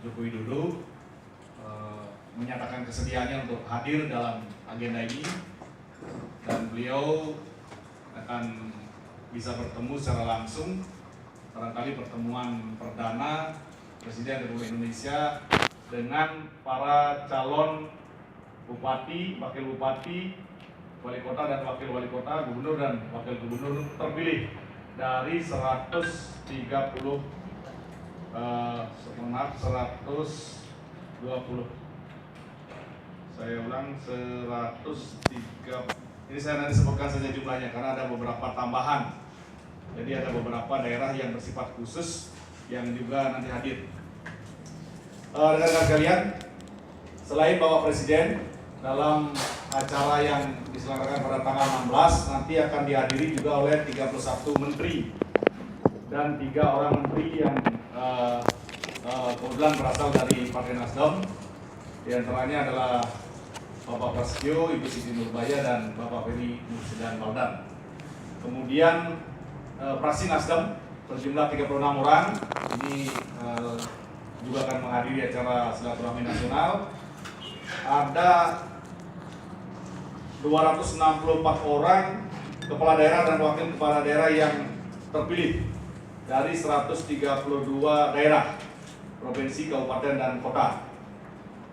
Joko Widodo menyatakan kesediaannya untuk hadir dalam agenda ini, dan beliau akan bisa bertemu secara langsung, barangkali pertemuan perdana Presiden Republik Indonesia dengan para calon bupati, wakil bupati, wali kota dan wakil wali kota, gubernur dan wakil gubernur terpilih dari 120 saya ulang 103. Ini saya nanti sebutkan saja jumlahnya karena ada beberapa tambahan. Jadi ada beberapa daerah yang bersifat khusus yang juga nanti hadir. Rekan-rekan sekalian, selain Bapak Presiden dalam acara yang diselenggarakan pada tanggal 16 nanti akan dihadiri juga oleh 31 menteri dan 3 orang menteri yang kebetulan berasal dari Partai Nasdem. Di antaranya adalah Bapak Prasetyo, Ibu Siti Nurbaya, dan Bapak Ferry Mursidan Baldan. Kemudian fraksi Nasdem berjumlah 36 orang. Ini juga akan menghadiri acara silaturahmi nasional. Ada 264 orang kepala daerah dan wakil kepala daerah yang terpilih dari 132 daerah, provinsi, kabupaten, dan kota.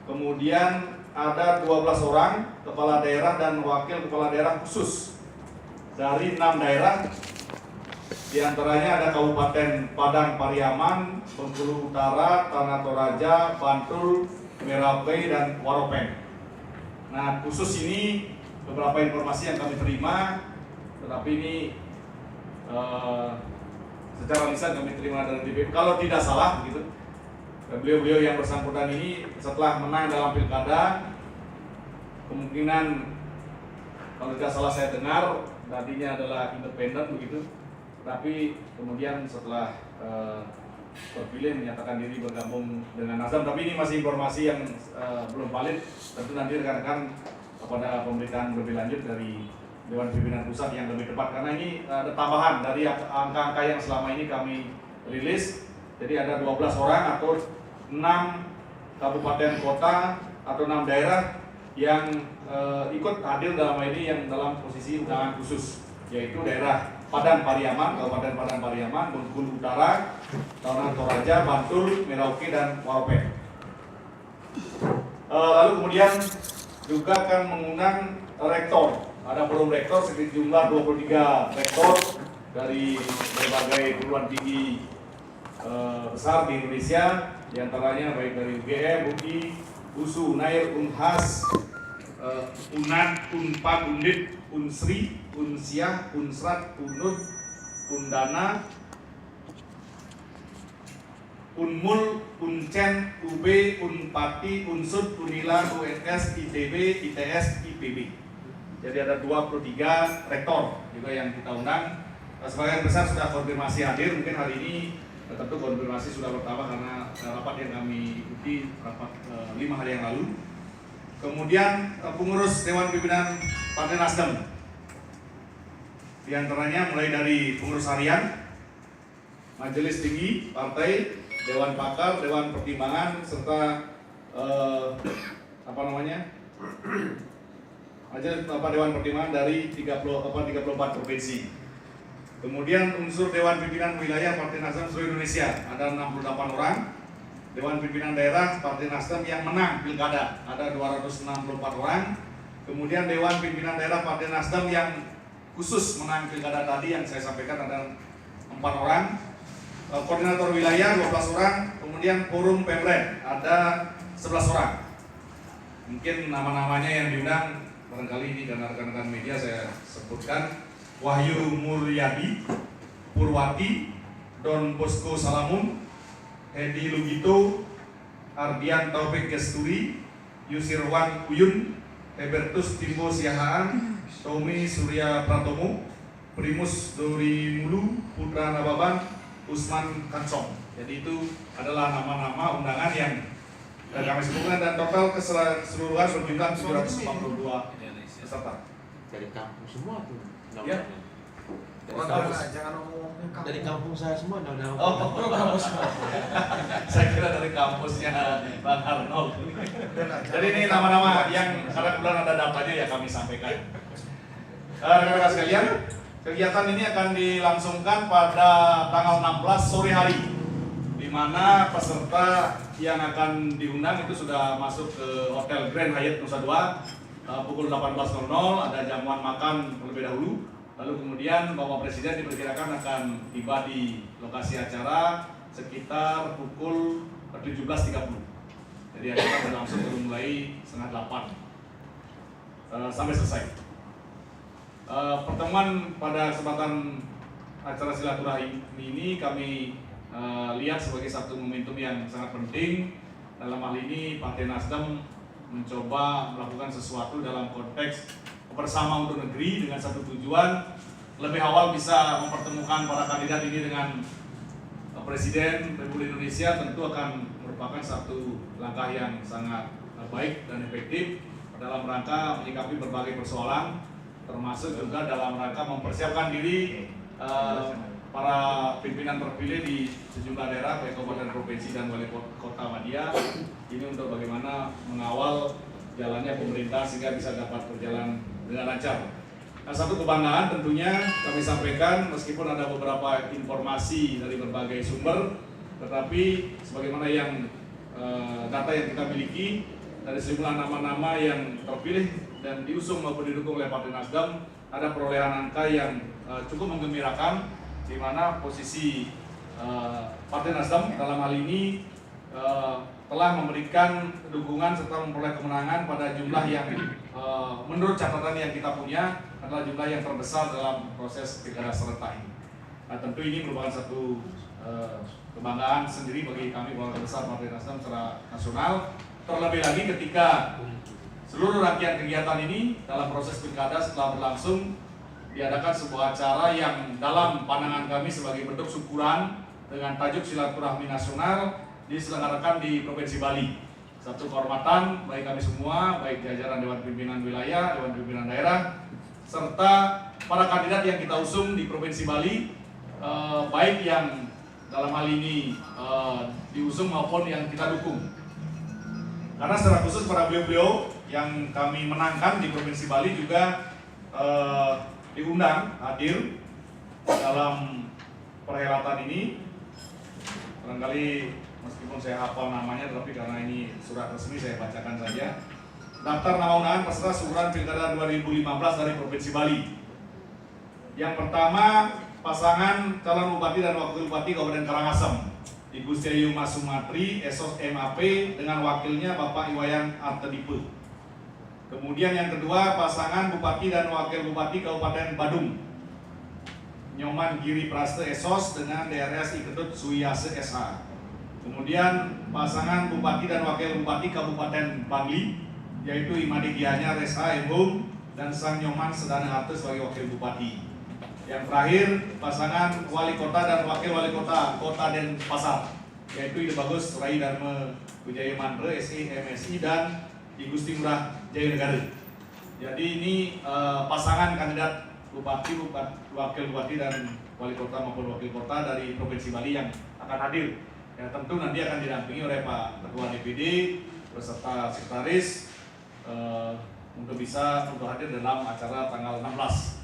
Kemudian ada 12 orang kepala daerah dan wakil kepala daerah khusus dari 6 daerah. Di antaranya ada Kabupaten Padang Pariaman, Bengkulu Utara, Tanah Toraja, Bantul, Merauke, dan Waropeng. Nah, khusus ini beberapa informasi yang kami terima, tetapi ini secara lisan kami terima dari DPP. Kalau tidak salah, begitu, beliau-beliau yang bersangkutan ini setelah menang dalam pilkada, kemungkinan kalau tidak salah saya dengar tadinya adalah independen begitu, tapi kemudian setelah terpilih menyatakan diri bergabung dengan Nasdem. Tapi ini masih informasi yang belum valid. Tentu nanti rekan-rekan pada pemberitaan lebih lanjut dari Dewan Pimpinan Pusat yang lebih tepat, karena ini ada tambahan dari angka-angka yang selama ini kami rilis. Jadi ada 12 orang atau 6 kabupaten kota atau 6 daerah yang ikut hadir dalam ini yang dalam posisi undangan khusus, yaitu daerah Padang Pariaman, Kabupaten Padang Pariaman, Bengkulu Utara, Tanah Toraja, Bantul, Merauke, dan Waropeng. Lalu kemudian juga akan mengundang rektor. Ada forum rektor sejumlah 23 rektor dari berbagai perguruan tinggi besar di Indonesia, diantaranya baik dari UGM, UI, USU, UNAIR, UNHAS, UNAD, UNPAD, UNDIT, UNSRI, UNSIAH, UNSRAT, UNUD, UNDANA, UNMUL, UNCEN, UB, UNPATI, UNSUD, UNILA, UNS, ITB, ITS, IPB. Jadi ada 23 rektor juga yang kita undang. Sebagian besar sudah konfirmasi hadir, mungkin hari ini tentu konfirmasi sudah bertambah karena rapat yang kami ikuti rapat 5 hari yang lalu. Kemudian pengurus Dewan Pimpinan Partai Nasdem, di antaranya mulai dari pengurus harian, majelis tinggi partai, dewan pakar, dewan pertimbangan, serta dewan pertimbangan dari 34 provinsi. Kemudian unsur Dewan Pimpinan Wilayah Partai Nasdem seluruh Indonesia ada 68 orang. Dewan Pimpinan Daerah Partai Nasdem yang menang pilkada ada 264 orang. Kemudian Dewan Pimpinan Daerah Partai Nasdem yang khusus menang pilkada tadi yang saya sampaikan ada 4 orang. Koordinator wilayah 12 orang. Kemudian forum Pemret ada 11 orang. Mungkin nama-namanya yang diundang barangkali ini karena rekan-rekan media saya sebutkan: Wahyu Mulyadi, Purwati, Don Bosco Salamun, Hedi Lugito, Ardian Taufik Kesturi, Yusirwan Uyun, Hebertus Timbo Siahaan, Tommy Surya Pratomo, Primus Dori Mulu, Putra Nababan, Usman Kancong. Jadi itu adalah nama-nama undangan yang kami sebutkan, dan total keseluruhan berjumlah 742 peserta. Dari kampung semua tuh. Ya. Dari kampung saya semua, Saya kira dari kampusnya Bang Arnold. Jadi ini nama-nama yang karena kebetulan ada datanya ya kami sampaikan. Rekan-rekan sekalian, kegiatan ini akan dilangsungkan pada tanggal 16 sore hari, di mana peserta yang akan diundang itu sudah masuk ke Hotel Grand Hyatt Nusa Dua pukul 18.00, ada jamuan makan terlebih dahulu. Lalu kemudian Bapak Presiden diperkirakan akan tiba di lokasi acara sekitar pukul 17.30. Jadi acara berlangsung mulai setengah 8 sampai selesai. Pertemuan pada kesempatan acara silaturahmi ini kami lihat sebagai satu momentum yang sangat penting. Dalam hal ini Partai Nasdem mencoba melakukan sesuatu dalam konteks bersama untuk negeri dengan satu tujuan lebih awal bisa mempertemukan para kandidat ini dengan Presiden Republik Indonesia. Tentu akan merupakan satu langkah yang sangat baik dan efektif dalam rangka menyikapi berbagai persoalan, termasuk juga dalam rangka mempersiapkan diri para pimpinan terpilih di sejumlah daerah baik kabupaten, provinsi dan wali kota Madia ini untuk bagaimana mengawal jalannya pemerintah sehingga bisa dapat berjalan dengan lancar. Nah, satu kebanggaan tentunya kami sampaikan meskipun ada beberapa informasi dari berbagai sumber, tetapi sebagaimana yang data yang kita miliki dari sejumlah nama-nama yang terpilih dan diusung maupun didukung oleh Partai Nasdem, ada perolehan angka yang cukup menggembirakan, di mana posisi Partai Nasdem dalam hal ini telah memberikan dukungan serta memperoleh kemenangan pada jumlah yang menurut catatan yang kita punya adalah jumlah yang terbesar dalam proses pilkada serentak ini. Nah, tentu ini merupakan satu kebanggaan sendiri bagi kami keluarga besar Partai Nasdem secara nasional. Terlebih lagi ketika seluruh rangkaian kegiatan ini dalam proses pilkada setelah berlangsung diadakan sebuah acara yang dalam pandangan kami sebagai bentuk syukuran dengan tajuk silaturahmi nasional diselenggarakan di Provinsi Bali. Satu kehormatan bagi kami semua, baik jajaran Dewan Pimpinan Wilayah, Dewan Pimpinan Daerah, serta para kandidat yang kita usung di Provinsi Bali, baik yang dalam hal ini diusung maupun yang kita dukung. Karena secara khusus para beliau-beliau yang kami menangkan di Provinsi Bali juga diundang hadir dalam perhelatan ini. Barangkali meskipun saya hafal namanya, tetapi karena ini surat resmi saya bacakan saja. Daftar nama undangan peserta syukuran Pilkada 2015 dari Provinsi Bali. Yang pertama, pasangan calon bupati dan wakil bupati Kabupaten Karangasem, Ibu Syayu Mas Sumatri, Esos MAP dengan wakilnya Bapak Iwayan Artedipe. Kemudian yang kedua, pasangan bupati dan wakil bupati Kabupaten Badung, Nyoman Giri Praste Esos dengan DRS Iketut Suyase SH. Kemudian pasangan bupati dan wakil bupati Kabupaten Bangli, yaitu Imadi Gianyar SH Embung dan Sang Nyoman Sedana Harte sebagai wakil bupati. Yang terakhir, pasangan wali kota dan wakil wali kota Kota Denpasar, yaitu Ide Bagus Rai Dharma Wijaya Mandre SI MSI dan I Gusti Ngurah Jaya Negara. Jadi ini pasangan kandidat bupati, wakil bupati dan wali kota maupun wakil kota dari Provinsi Bali yang akan hadir. Ya, tentu nanti akan didampingi oleh Pak Ketua DPD beserta sekretaris untuk bisa hadir dalam acara tanggal 16.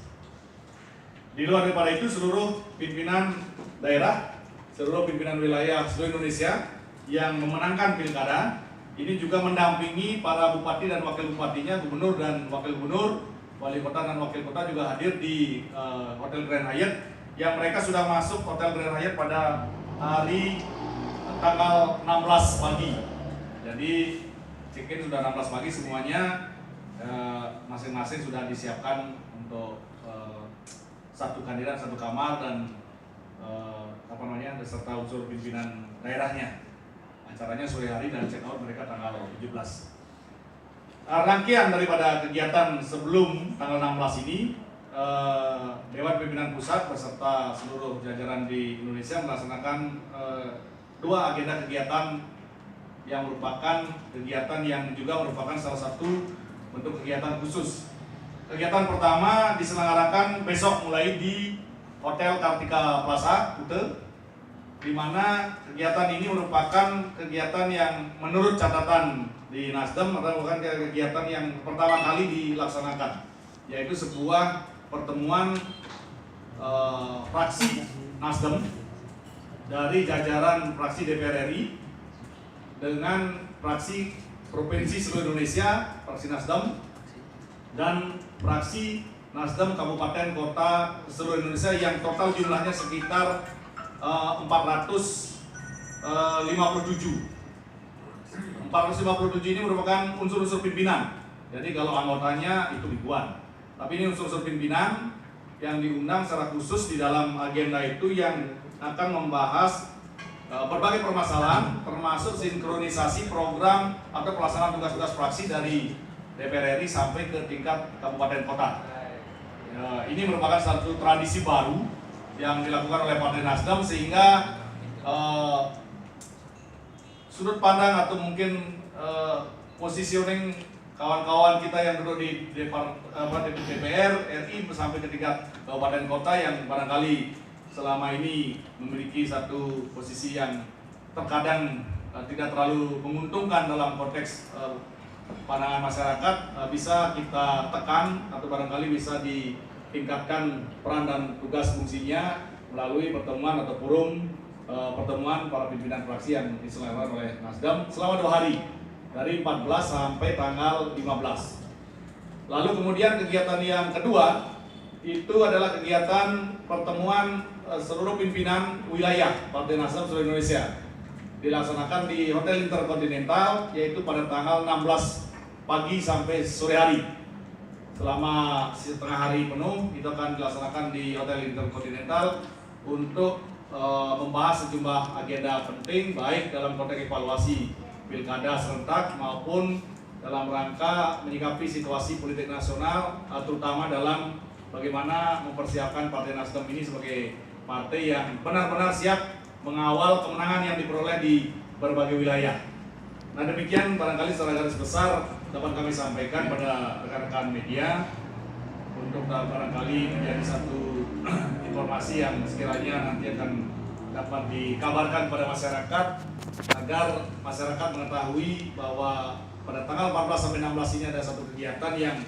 Di luar daripada itu, seluruh pimpinan daerah, seluruh pimpinan wilayah seluruh Indonesia yang memenangkan pilkada ini juga mendampingi para bupati dan wakil bupatinya, gubernur dan wakil gubernur, wali kota dan wakil kota juga hadir di Hotel Grand Hyatt, yang mereka sudah masuk Hotel Grand Hyatt pada hari tanggal 16 pagi. Jadi check-in sudah 16 pagi semuanya, masing-masing sudah disiapkan untuk satu kandidat satu kamar dan beserta unsur pimpinan daerahnya. Acaranya sore hari dan check out mereka tanggal 17. Rangkaian daripada kegiatan sebelum tanggal 16 ini, Dewan Pimpinan Pusat beserta seluruh jajaran di Indonesia melaksanakan dua agenda kegiatan yang merupakan kegiatan yang juga merupakan salah satu bentuk kegiatan khusus. Kegiatan pertama diselenggarakan besok mulai di Hotel Kartika Plaza, Kute. di mana kegiatan ini merupakan kegiatan yang menurut catatan di Nasdem merupakan kegiatan yang pertama kali dilaksanakan, yaitu sebuah pertemuan fraksi Nasdem dari jajaran fraksi DPR RI dengan fraksi Provinsi seluruh Indonesia, fraksi Nasdem, dan fraksi Nasdem Kabupaten Kota seluruh Indonesia yang total jumlahnya sekitar 457 ini merupakan unsur-unsur pimpinan. Jadi kalau anggotanya itu ribuan, tapi ini unsur-unsur pimpinan yang diundang secara khusus di dalam agenda itu yang akan membahas berbagai permasalahan, termasuk sinkronisasi program atau pelaksanaan tugas-tugas fraksi dari DPR RI sampai ke tingkat kabupaten kota. Ini merupakan satu tradisi baru yang dilakukan oleh Partai Nasdem, sehingga sudut pandang atau mungkin positioning kawan-kawan kita yang duduk di DPR RI sampai ke tingkat kabupaten kota yang barangkali selama ini memiliki satu posisi yang terkadang tidak terlalu menguntungkan dalam konteks pandangan masyarakat, bisa kita tekan atau barangkali bisa ditingkatkan peran dan tugas fungsinya melalui pertemuan atau forum pertemuan para pimpinan fraksi yang diselenggarakan oleh Nasdem selama 2 hari dari 14 sampai tanggal 15. Lalu kemudian kegiatan yang kedua itu adalah kegiatan pertemuan seluruh pimpinan wilayah Partai Nasdem seluruh Indonesia, dilaksanakan di Hotel Intercontinental, yaitu pada tanggal 16 pagi sampai sore hari. Selama setengah hari penuh itu akan dilaksanakan di Hotel Intercontinental untuk membahas sejumlah agenda penting, baik dalam konteks evaluasi pilkada serentak maupun dalam rangka menyikapi situasi politik nasional, terutama dalam bagaimana mempersiapkan Partai Nasdem ini sebagai partai yang benar-benar siap mengawal kemenangan yang diperoleh di berbagai wilayah. Nah, demikian barangkali secara garis besar dapat kami sampaikan pada rekan-rekan media untuk barangkali menjadi satu informasi yang sekiranya nanti akan dapat dikabarkan pada masyarakat agar masyarakat mengetahui bahwa pada tanggal 14 sampai 16 ini ada satu kegiatan yang